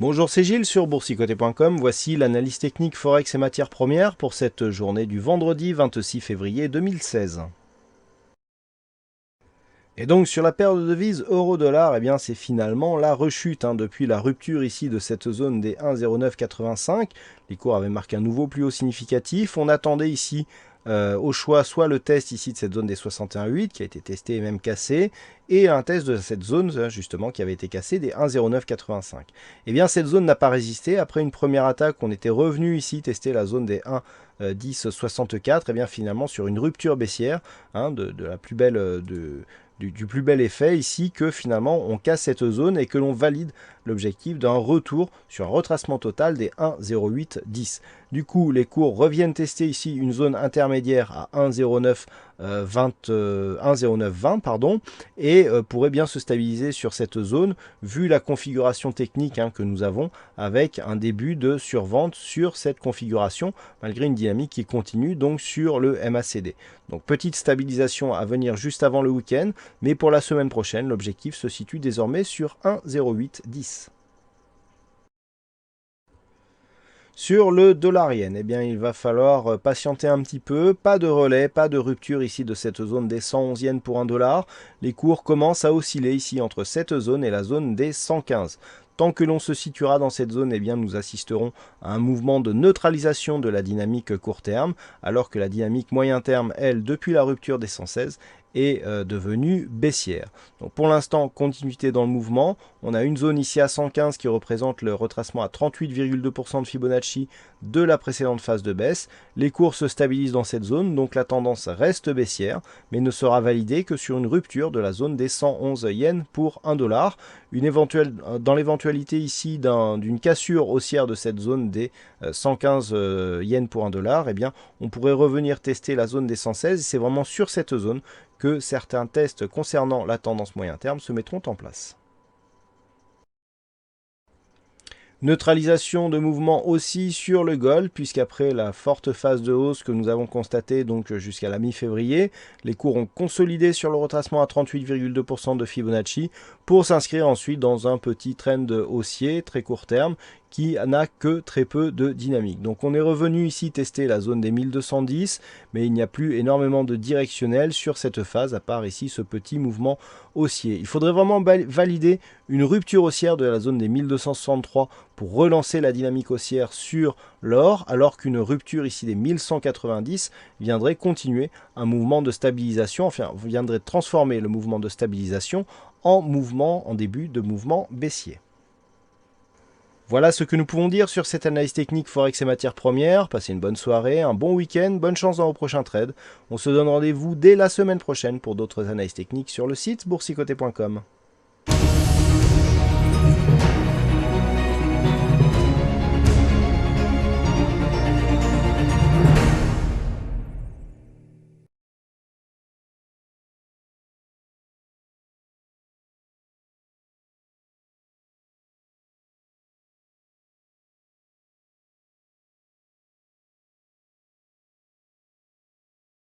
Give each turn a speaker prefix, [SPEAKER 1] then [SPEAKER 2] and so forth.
[SPEAKER 1] Bonjour, c'est Gilles sur boursicoté.com. Voici l'analyse technique Forex et matières premières pour cette journée du vendredi 26 février 2016. Et donc sur la paire de devises euro-dollar, eh bien c'est finalement la rechute depuis la rupture ici de cette zone des 1,0985. Les cours avaient marqué un nouveau plus haut significatif. On attendait ici au choix soit le test ici de cette zone des 61,8 qui a été testé et même cassé, et un test de cette zone justement qui avait été cassée des 1,0985. Eh bien cette zone n'a pas résisté. Après une première attaque, on était revenu ici tester la zone des 1,1064. Et bien finalement sur une rupture baissière de la plus belle du plus bel effet ici que finalement on casse cette zone et que l'on valide l'objectif d'un retour sur un retracement total des 1,0810. Du coup, les cours reviennent tester ici une zone intermédiaire à 1,0920 pardon, et pourraient bien se stabiliser sur cette zone vu la configuration technique que nous avons avec un début de survente sur cette configuration malgré une dynamique qui continue donc sur le MACD. Donc petite stabilisation à venir juste avant le week-end, mais pour la semaine prochaine, l'objectif se situe désormais sur 1,0810. Sur le dollar yen, eh bien, il va falloir patienter un petit peu. Pas de relais, pas de rupture ici de cette zone des 111 yens pour 1 dollar. Les cours commencent à osciller ici entre cette zone et la zone des 115. Tant que l'on se situera dans cette zone, eh bien, nous assisterons à un mouvement de neutralisation de la dynamique court terme, alors que la dynamique moyen terme, elle, depuis la rupture des 116, est devenue baissière. Donc pour l'instant, continuité dans le mouvement. On a une zone ici à 115 qui représente le retracement à 38,2% de Fibonacci de la précédente phase de baisse. Les cours se stabilisent dans cette zone, donc la tendance reste baissière, mais ne sera validée que sur une rupture de la zone des 111 yens pour 1 dollar. Dans l'éventualité ici d'une cassure haussière de cette zone des 115 yens pour 1 dollar, eh bien, on pourrait revenir tester la zone des 116. Et c'est vraiment sur cette zone que certains tests concernant la tendance moyen terme se mettront en place. Neutralisation de mouvement aussi sur le gold, puisqu'après la forte phase de hausse que nous avons constatée donc jusqu'à la mi-février, les cours ont consolidé sur le retracement à 38,2% de Fibonacci pour s'inscrire ensuite dans un petit trend haussier très court terme qui n'a que très peu de dynamique. Donc on est revenu ici tester la zone des 1210, mais il n'y a plus énormément de directionnel sur cette phase, à part ici ce petit mouvement haussier. Il faudrait vraiment valider une rupture haussière de la zone des 1263 pour relancer la dynamique haussière sur l'or, alors qu'une rupture ici des 1190 viendrait continuer un mouvement de stabilisation, enfin viendrait transformer le mouvement de stabilisation en début de mouvement baissier. Voilà ce que nous pouvons dire sur cette analyse technique Forex et matières premières. Passez une bonne soirée, un bon week-end, bonne chance dans vos prochains trades. On se donne rendez-vous dès la semaine prochaine pour d'autres analyses techniques sur le site boursicoté.com.